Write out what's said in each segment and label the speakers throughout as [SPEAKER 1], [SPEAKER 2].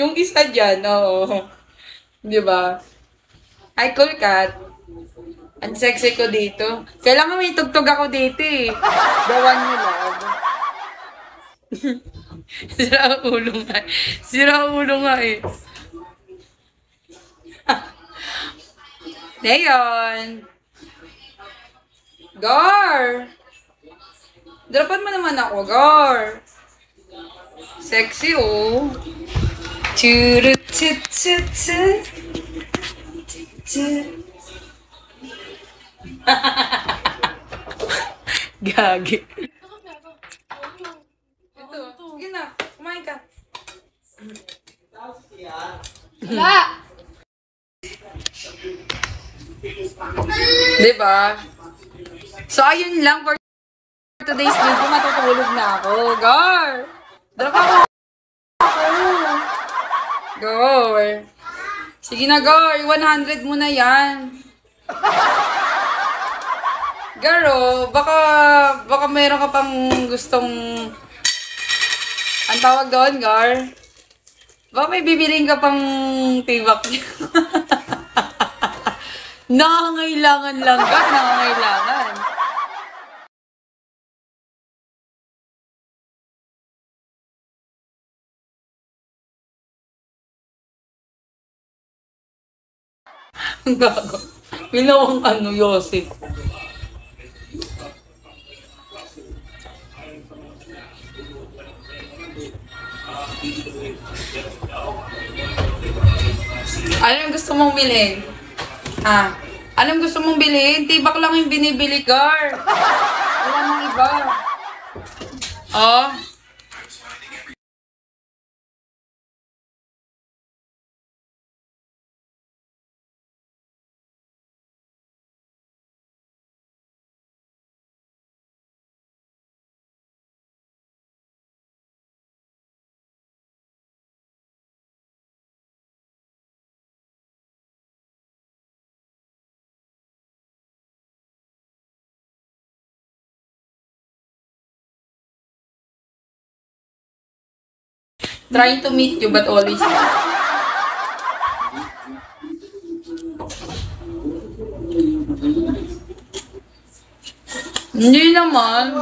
[SPEAKER 1] Yung isa dyan, oo. Di ba? Hi, cool cat. Ang sexy ko dito. Kailangan may tugtog ako dito eh. The one you love. Sira ang ulo nga. Sira ang ulo nga eh. Leon! Gar! Dropan mo naman ako, Gar. Sexy oh. Churut chut chut chut. Gagi. Ito, sige na. Kumain ka.
[SPEAKER 2] Wala!
[SPEAKER 1] Diba? So, ayun lang for today's video. Matutulog na ako. Gar! Drop ako! Go! Sige na, Gar. 100 mo na yan. Garo, baka meron ka pang gustong... Ang tawag doon, Gar? Baka may bibiling ka pang tibak. Nangangailangan lang, Gar. Nangangailangan. Ang gago. Pinawang ano, Yossi. Ano yung gusto mong bilhin? Ah, anong gusto mong bilhin? Tibak lang yung binibili, Gar. Wala nang iba. Oh. Trying to meet you, but always... Hindi naman.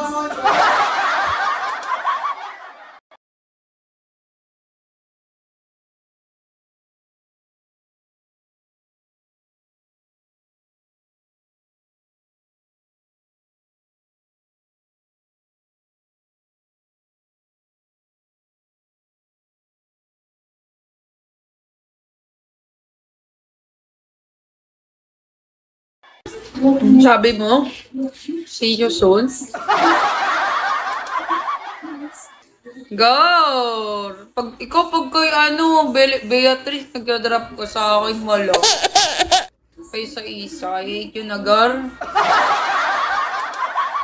[SPEAKER 1] Sabi mo? See you soon? Go! Pag kay Beatrice, nagdadrop ka sa akin, wala. Kay sa isa, I hate you na, Gar.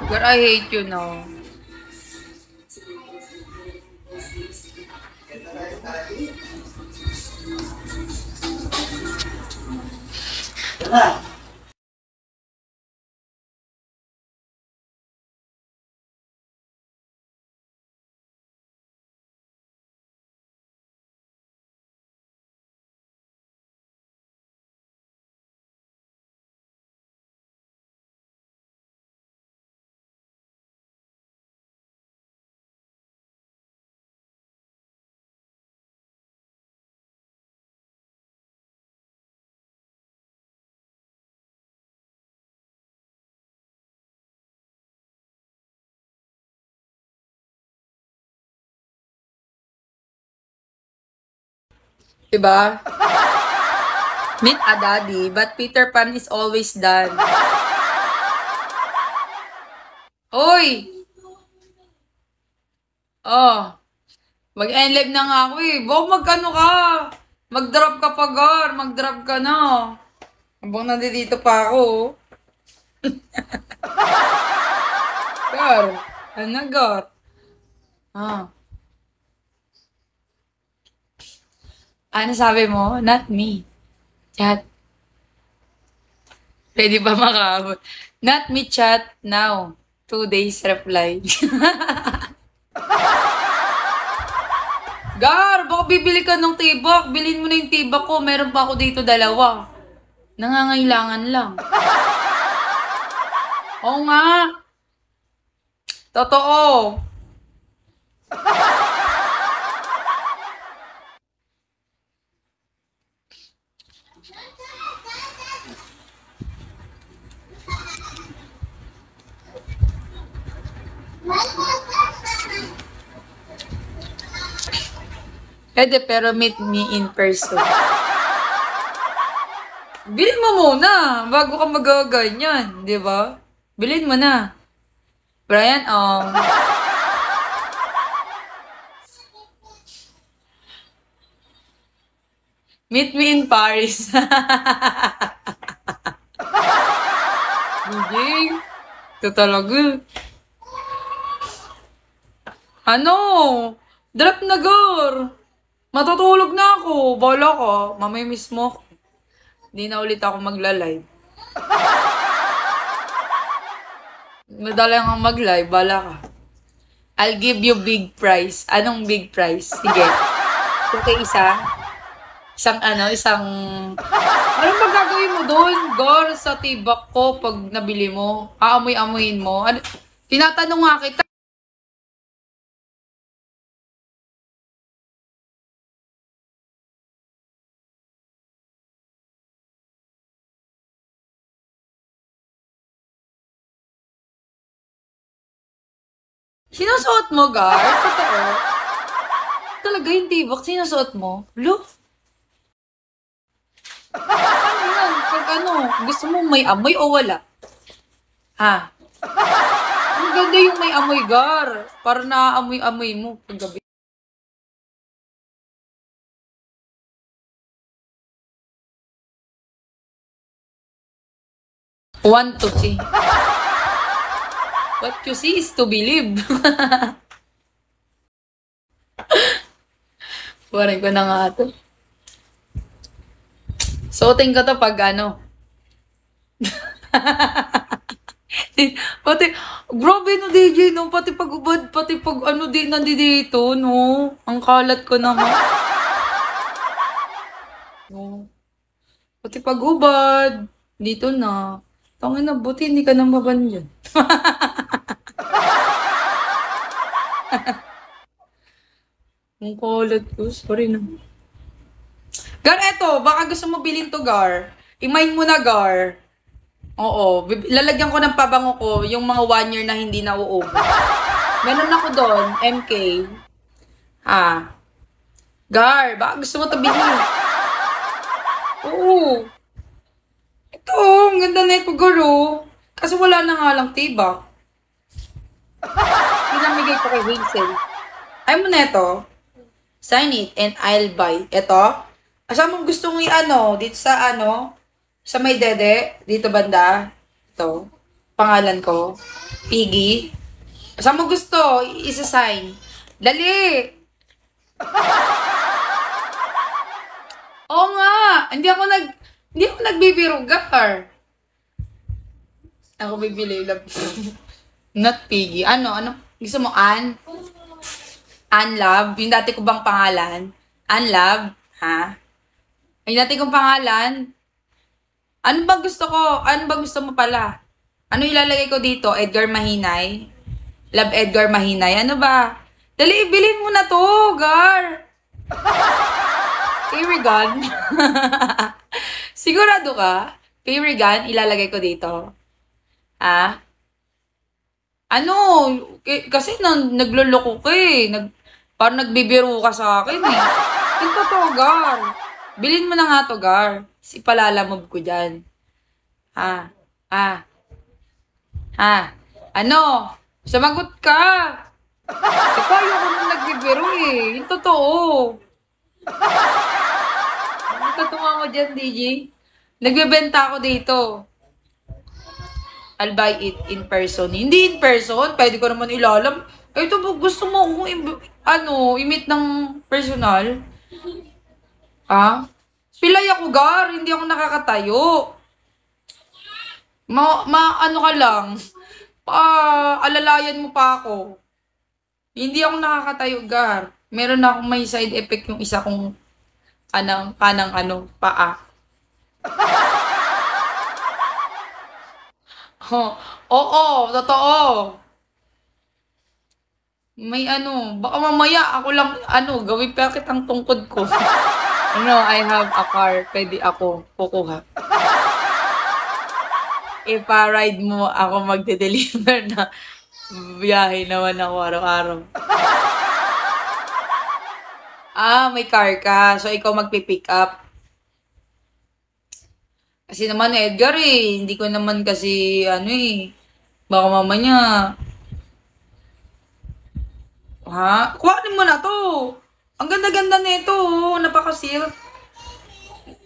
[SPEAKER 1] Gar, I hate you na. Diba? Meet a daddy, but Peter Pan is always done. Oy! Oh, mag-end-live na nga ako eh. Baka mag-ano ka? Mag-drop ka pa, Gar. Mag-drop ka na. Habang nandito pa ako. Gar, ano, Gar? Ah. Ano sabi mo? Not me. Chat. Pwede ba makaabot? Not me chat now. 2 days reply. Gar, baka bibili ka ng tibak. Bilhin mo na yung tibak ko. Meron pa ako dito dalawa. Nangangailangan lang. Oo nga. Totoo. Pwede, pero meet me in person. Bilhin mo muna bago ka magaganyan, di ba? Bilhin mo na. Brian, meet me in Paris. Hindi. Ito talaga. Ano? Drop na, Gar. Matutulog na ako. Bala ka. Mamay mismo ako. Hindi na ulit ako magla-live. Madala nga mag-live. Bala ka. I'll give you big prize. Anong big prize? Sige. Okay, isa. Isang... Anong magagawin mo doon, Gar, sa tibak ko pag nabili mo? Aamoy-amoyin mo? Ano? Tinatanong nga kita. Sinusuot mo, Gar? Totoo? Talaga yung tibak, sinusuot mo? Look. Ano yan? Pag ano, gusto mo may amoy o wala? Ha? Ang ganda yung may amoy, Gar. Para naaamoy-amoy mo paggabi. Want to see. What you see is to believe. Waray ko na nga ito. Suotin ko to pag ano. Pati, grabe no DJ, no? Pati pag ubad, pati pag ano di nandito, no? Ang kalat ko naman. No. Pati pag ubad, dito na. Tangin na, buti hindi ka nang mabanyan. Ang kalat ko, sorry na. Gar, eto, baka gusto mo bilhin to, Gar. I-mind mo na, Gar. Oo, lalagyan ko ng pabango ko yung mga 1 year na hindi na uubos. Meron ako doon, MK. Gar, baka gusto mo to bilhin. Oo. Ito, ang ganda na ito, Gar, oh. Kasi wala na nga lang tibak. Pinamigay ko kay Hazel. Ay mo na ito. Sign it and I'll buy. Ito. Asa mo gusto mo ano, dito sa ano, sa may dede, dito banda. Ito. Pangalan ko. Piggy. Asa mo gusto, isa-sign. Dali! Oo nga! Hindi ako nagbibiro, Gar. Ako bibili. Not Piggy. Ano? Gusto mo, Ann? Ann Love? Yung dati ko bang pangalan? Ann Love? Ha? Yung dati kong pangalan? Ano ba gusto ko? Ano ba gusto mo pala? Ano ilalagay ko dito? Edgar Mahinay? Love Edgar Mahinay? Ano ba? Dali, ibilin mo na to, Gar. Perigan? Sigurado ka? Perigan, ilalagay ko dito. Ano? Kasi nagluloko ka eh. Parang nagbibiro ka sa akin eh. Ito to, Gar. Bilin mo na nga to, Gar. Ipalalamove ko dyan. Ano? Sumagot ka. Ikaw ayoko nung nagbibiro eh. Yung totoo. Ano totoo mo dyan, DJ? Nagbibenta ako dito. I'll buy it in person. Hindi in person. Pwede ko naman ilalam. Ito po, gusto mo kung i-meet ng personal? Pilay ako, Gar. Hindi ako nakakatayo. Ano ka lang. Alalayan mo pa ako. Hindi ako nakakatayo, Gar. Meron akong may side effect yung isa kong kanang ano, paa. Oh, oo, totoo. May ano, baka mamaya ako lang, gawin pa kitang tungkod ko. Ano, I have a car, pwede ako kukuha. Ipa-ride mo ako magde-deliver na biyahe naman ako araw-araw. May car ka, so ikaw magpi-pick up. Kasi naman, Edgar hindi ko naman kasi, baka mamaya, kuhanin mo na to. Ang ganda-ganda nito, napaka-silk.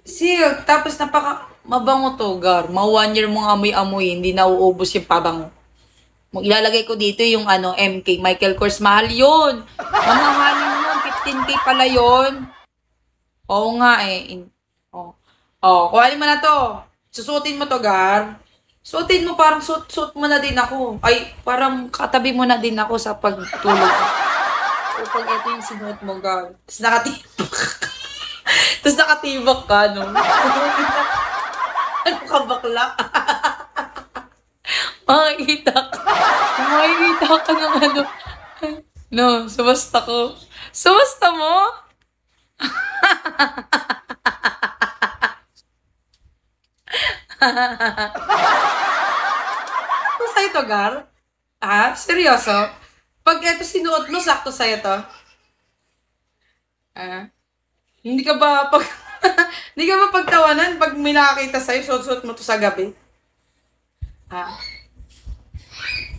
[SPEAKER 1] Silk, tapos mabango to, Gar. 1 year mong amoy-amoy, hindi na uubos yung pabango. Ilalagay ko dito yung MK, Michael Kors. Mahal yun. Mamahalin yun, 15K pala yun. Oo nga kuhanin mo na to. Susutin mo to, Gar. Suotin mo, parang suit mo na din ako. Ay, parang katabi mo na din ako sa pagtulog. O pag ito yung sinuot mo, Gar. Tapos nakatibak. Tapos nakatibak ka, no? Ano ka, bakla? Makikita ka. Makikita ka ng No, sumasta ko. Sumasta mo? Sakto sa'yo to, Gar? Seryoso? Pag ito sinuot mo, sakto sa'yo to? Hindi ka ba hindi ka ba pagtawanan pag may nakakita sa'yo, suot mo to sa gabi?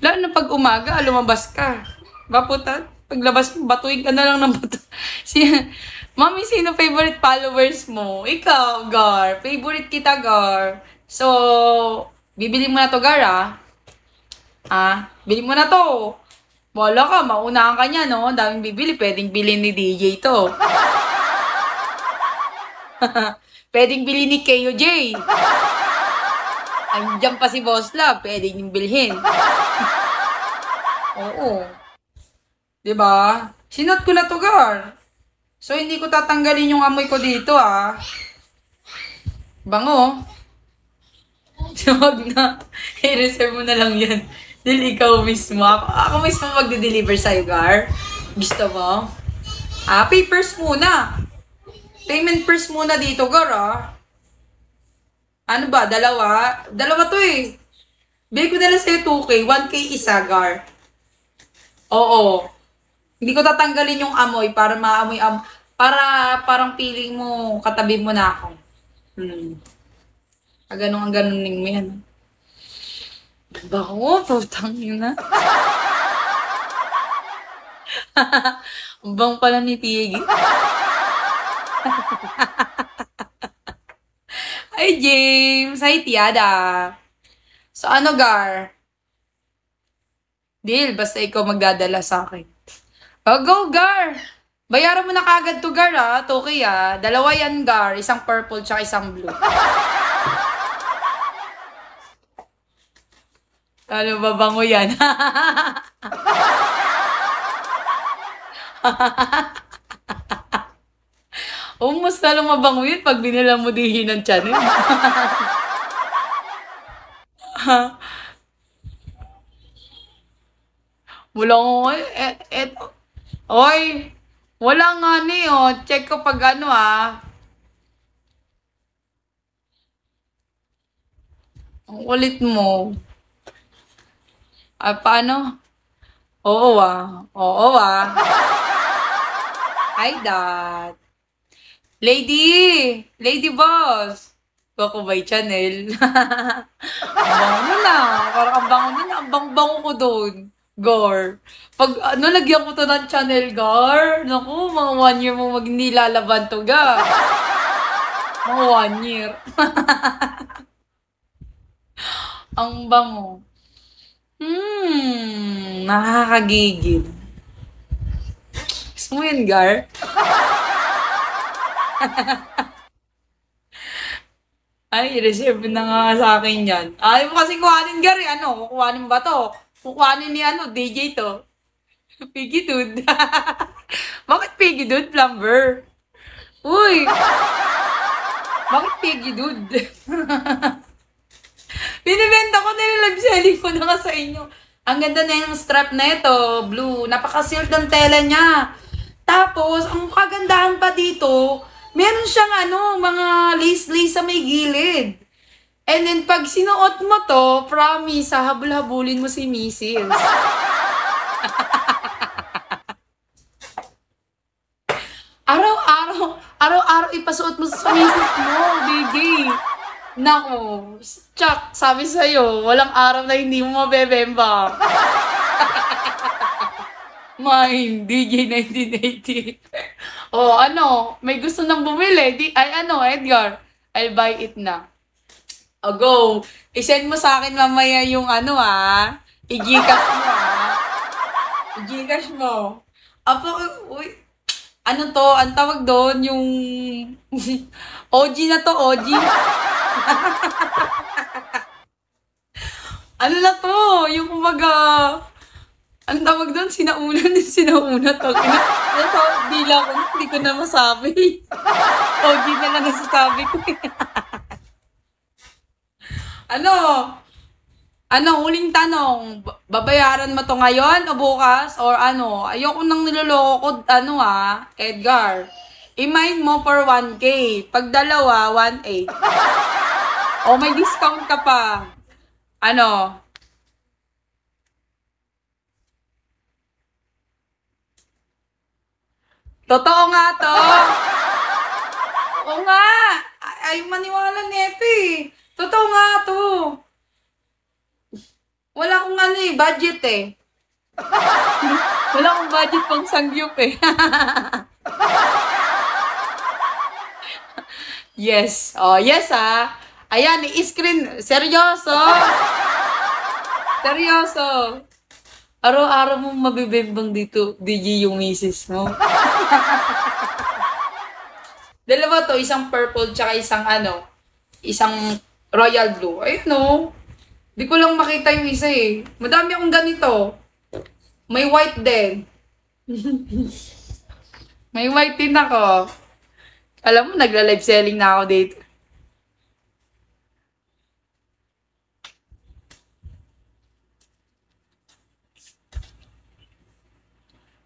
[SPEAKER 1] Lalo na pag umaga, lumabas ka. Baputan, paglabas mo, batuin ka na lang ng bato. Mami, sino favorite followers mo? Ikaw, Gar. Favorite kita, Gar. So, bibili mo na to, Gar, bili mo na to. Wala ka, maunahan ka niya, no? Daming bibili, pwedeng bilhin ni DJ to. Pwedeng bilhin ni KOJ. Andiyan pa si Boss Love, pwedeng yung bilhin. Oo. Diba? Sinot ko na to, Gar. So, hindi ko tatanggalin yung amoy ko dito, Bango. Huwag na. I-reserve mo na lang yan. Dahil ikaw mismo. Ako mismo magde-deliver sa'yo, Gar. Gusto mo? Papers muna. Payment first muna dito, Gar, Ano ba? Dalawa? Dalawa to Bili ko na lang sa'yo 2K. 1K isa, Gar. Oo. Hindi ko tatanggalin yung amoy para maamoy para parang feeling mo katabi mo na ako. Ang ganuning mo yan. Bako, putang ina. Ang bang pala ni Piggy. Hi, James. Hi, Tiada. So, Gar? Deal, basta ikaw magdadala sa akin. Go, Gar! Bayaran mo na kagad to, Gar, 2K, Dalawa yan, Gar. Isang purple tsaka isang blue. Ano, babango yan? Mas lalong mabango yun pag binila mo dihin ng channel. Wala ko Oy, wala nga check ko pag Ang kulit mo. Paano? Oo, Oo, Hi, Dad. Lady Boss. Kokobay Channel. Ang bango na. Parang ang bango na. Ang bang-bango ko doon. Gar. Pag lagyan ko to ng channel, Gar. Naku, mga 1 year mo nilalaban to, Gar. Mga 1 year. Ang bango. Nakakagigil. Gusto mo yun, Gar? Ay, reserve na nga sa akin yan. Ayaw mo kasi kuhanin, Gar, kukuhanin ba to? Kukuhanin ni DJ to. Piggy dude. Bakit piggy dude, plumber? Uy! Bakit piggy dude? Binibenta ko, nililive selling ko na nga sa inyo. Ang ganda na yung strap na ito, blue. Napaka-silk ng tela niya. Tapos, ang kagandahan pa dito, meron siyang mga lace-lace sa may gilid. And then, pag sinuot mo to, promise, habul-habulin mo si Mrs. Araw-araw ipasuot mo sa Mrs. mo, DJ. Nako, Chuck, sabi sa'yo, walang araw na hindi mo mabebemba. Mine, DJ 1980. May gusto nang bumili. Edgar, I'll buy it na. Go. I-send mo sa akin mamaya yung i-gcash mo i-gcash mo. Uy, ang tawag doon, yung OG na to, OG. Na to, yung kumbaga, ang tawag doon, sinauna to. Dila ko, hindi ko na masabi. OG na lang nasasabi ko. Huling tanong, babayaran mo to ngayon o bukas? Or ayoko nang niloloko, Edgar. I-mine mo for 1K. Pag dalawa, 1.8. May discount ka pa. Totoo nga to. Oo nga. Ay, maniwala nito eh. Totoo nga to. Wala akong budget eh. Wala akong budget pang sangyup eh. Yes. Yes Ayan, i-screen. Seryoso. Araw-araw mong mabibembang dito, DJ, yung misis mo. Dalawa to, isang purple tsaka isang royal blue. Ayun Di ko lang makita yung isa eh. Madami akong ganito. May white din. May white din ako. Alam mo, nagla-live selling na ako dito.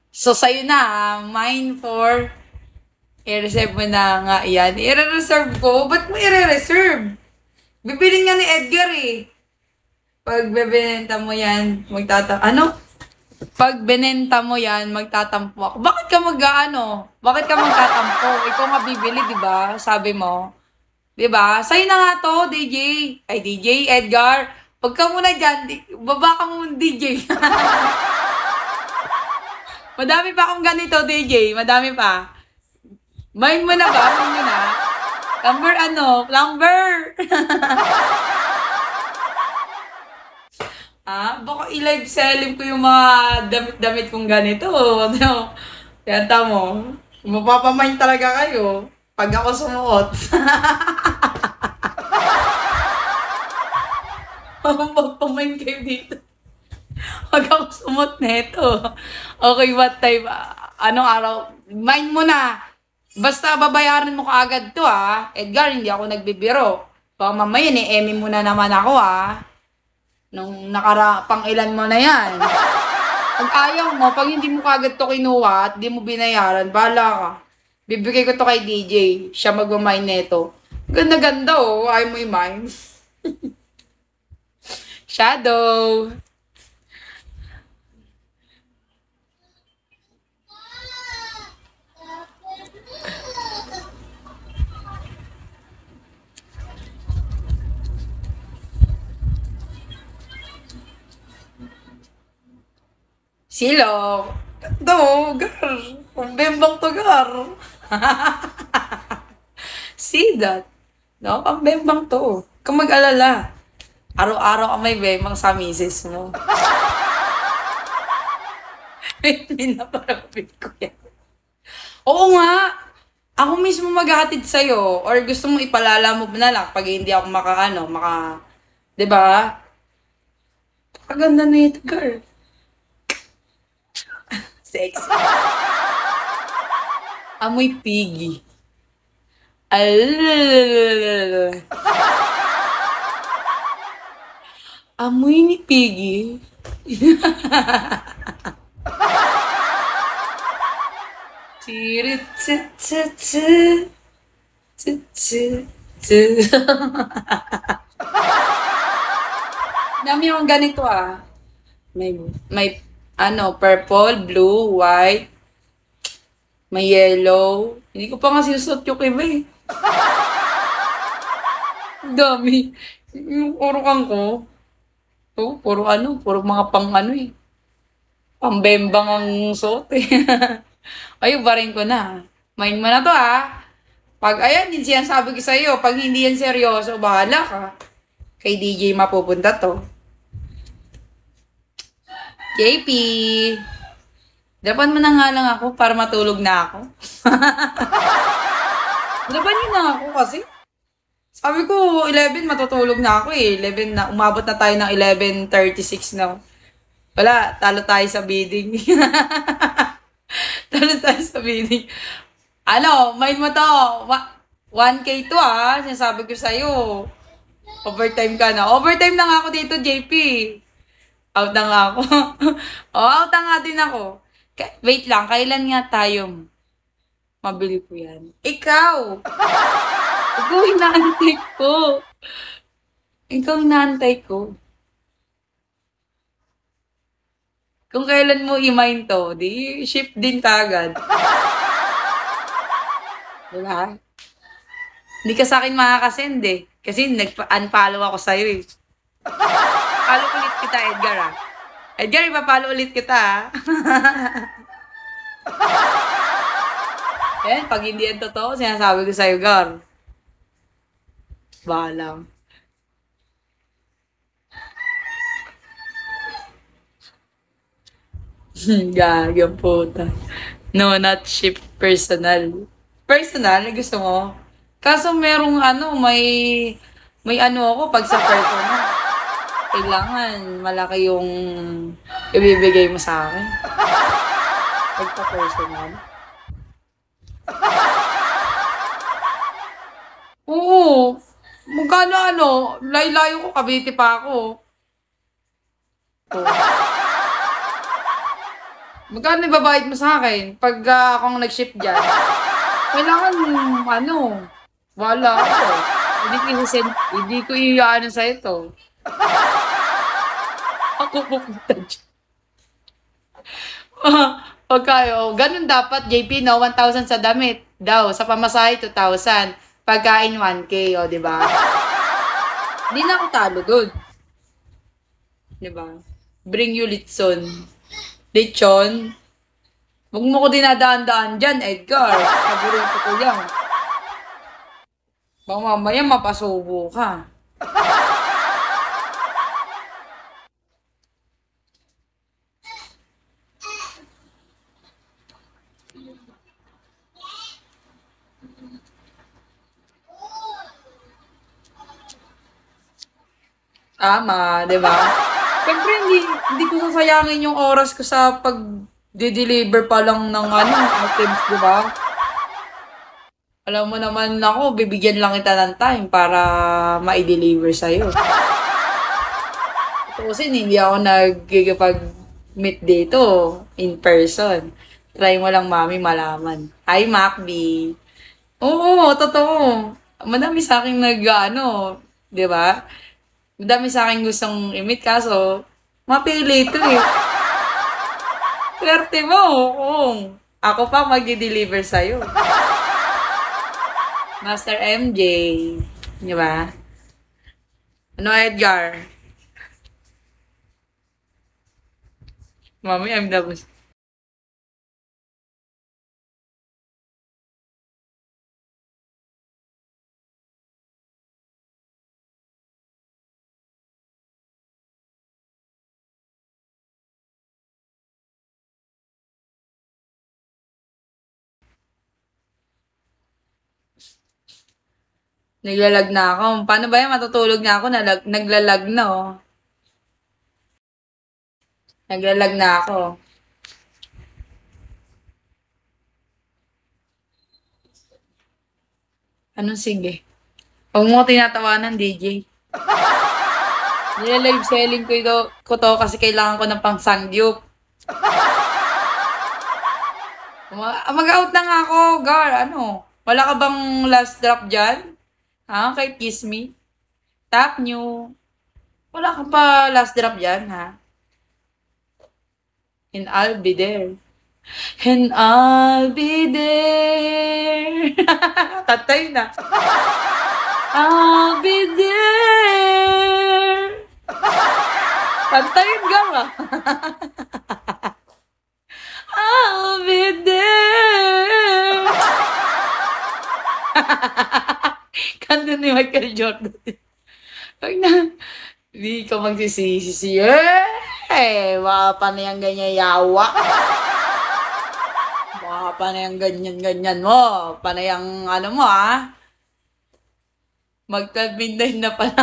[SPEAKER 1] So, sa'yo na, mine for i-reserve mo na nga yan. I-reserve ko? Ba't mo i-reserve? Bibilin nga ni Edgar eh. Pag bebenta mo yan, Pag benenta mo yan, magtatampo ako. Bakit ka Bakit ka magtatampo? Ikaw nga bibili, di ba? Sabi mo. Di ba? Sa'yo na nga to, DJ. Ay, DJ, Edgar. Pag ka muna dyan, baba ka muna, DJ. Madami pa akong ganito, DJ. Madami pa. Mine mo na ba? Mine mo na? Plumber. Baka i-live selling ko yung mga damit-damit kong ganito. Kaya mo. Mapapamain talaga kayo pag ako sumuot. Mapapamain kayo dito. Pag ako sumuot neto. Okay, what time? Anong araw? Mind mo na. Basta babayaran mo kaagad to Edgar, hindi ako nagbibiro. Baka mamaya ni-emi mo na naman ako Nung pang ilan mo na yan. Pag ayaw mo, pag hindi mo kagad to kinuha at di mo binayaran, bahala ka. Bibigay ko to kay DJ. Siya magmamine neto. Ganda-ganda ayaw mo i-mine. Shadow. Silo. Gar. Pambembang to, Gar. See that? Pambembang to. Kung mag-alala. Araw-araw ka may bembang sa misis mo. Pinaparapit ko yan. Oo nga. Ako mismo maghahatid sa'yo. Or gusto mo ipalala mo na lang pag hindi ako diba? Paganda na ito, girl. Sexy. Amoy piggy. Al- Amoy ni piggy. Tirit, tsit, tsit, tsit, tsit, tsit, tsit. Dami yung ganito ah. May purple, blue, white, may yellow. Hindi ko pa nga sinusot yung iba eh. Ang dami. Yung urukan ko. Puro mga pang ano eh. Pambembang ang suot eh. Ay, ubarin ko na. Mind mo na to ah. Pag, ayan, yung sinasabi ko sa'yo, pag hindi yan seryoso, bahala ka. Kay DJ mapupunta to. JP, dapan mo na nga lang ako para matulog na ako. Dapan niyo na ako kasi. Sabi ko, 11 matutulog na ako eh. 11 na, umabot na tayo ng 11:36 na. Wala, talo tayo sa bidding. Talo tayo sa bidding. Ano, mind mo to, 1K to ah, sinasabi ko sa'yo. Overtime ka na. Overtime na nga ako dito, JP. Out na nga ako. Out na nga din ako. Wait lang, kailan nga tayo mabili po yan? Ikaw! Ikaw inaantay ko. Ikaw inaantay ko. Kung kailan mo i-mine to, di ship din kagad. Diba? Hindi ka sa akin makakasend eh. Kasi nag-unfollow ako sa'yo eh. Follow ulit kita, Edgar ah. Edgar, ipapalo ulit kita ah. Yan, pag hindi yan totoo, sinasabi ko sa'yo, Gar. Bahala. Gagang puta. No, not ship personal. Personal, gusto mo? Kaso merong may ano ako pag sa personal. Kailangan malaki yung ibibigay mo sa akin. Pag sa personal. Oo. Magkano layo-layo ko, Cavite pa ako. Oh. Magkano ibabayad mo sa akin pag akong nag-ship dyan? Kailangan, wala ako. Hindi ko i-ano sa ito. Ako pupunta dyan. Pagkayo, ganun dapat, JP, no? 1,000 sa damit daw. Sa pamasahe, 2,000. Pagkain, 1K, o, di ba? Hindi na ako talo doon. Di ba? Bring you litson. Lechon? Huwag mo ko dinadaan-daan dyan, Edgar. Paborito ko yan. Baka mamaya mapasubo ka. Tama, di ba? Siyempre, hindi ko sasayangin yung oras ko sa pag-deliver pa lang ng items, di ba? Alam mo naman ako, bibigyan lang kita ng time para ma-deliver sa'yo. Kasi hindi ako nagkikipag-meet dito in person. Try mo lang, mami, malaman. Hi, Macby. Oo, totoo. Madami sa akin di ba? Madami sa akin gustong i-meet kaso mapili ito eh. Swerte mo kung ako pa mag-deliver sa'yo. Master MJ. Di ba? Ano, Edgar? Mami, I'm the boss. Naglalag na ako. Paano ba yan? Matutulog na ako. Naglalag na, oh. Naglalag na ako. Anong sige? Huwag mo ko tinatawanan, DJ. Nila-live selling ko to kasi kailangan ko ng pang-sangyup. Mag-out na nga ako, Gar. Ano? Wala ka bang last drop dyan? Ha? Kay Kiss Me? Tap nyo. Wala ka pa last drop dyan, ha? And I'll be there. And I'll be there. Tatay na. I'll be there. Tantayin ka ba? I'll be there. Kanta ni Michael Jordan. Huwag na. Hindi ka magsisisi. Eh, baka pa na yung ganyan yawa. Baka pa na yung ganyan-ganyan mo. Pa na yung ano mo, ha? Mag-midnight na pala.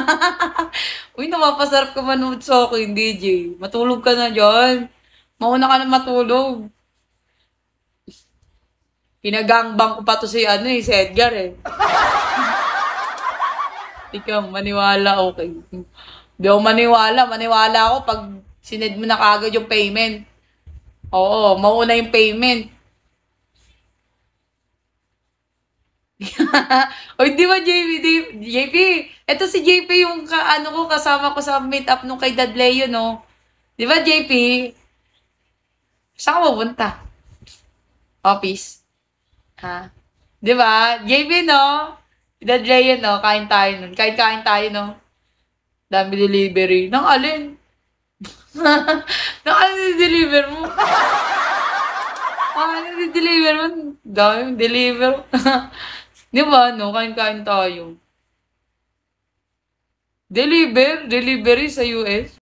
[SPEAKER 1] Uy, napapasarap ka manood sa akin, DJ. Matulog ka na dyan. Mauna ka na matulog. Pinagangbang ko pa to si, si Edgar, eh. Ikaw, maniwala, okay. Di ako maniwala. Maniwala ako pag sined mo na kagad yung payment. Oo, mauna yung payment. O, di ba, JP? Ito si JP yung kasama ko sa meet-up nung kay Dad Leo, no? Di ba, JP? Saan ka pupunta? Office? Ha? Di ba? JP, no? Dad Leo, no? Kain tayo nun. Kain tayo, no? Dami delivery. Nang alin? Nang alin deliver mo? Alin deliver mo? Dami deliver. Di ba, no? Kain tayo. Delivery sa US.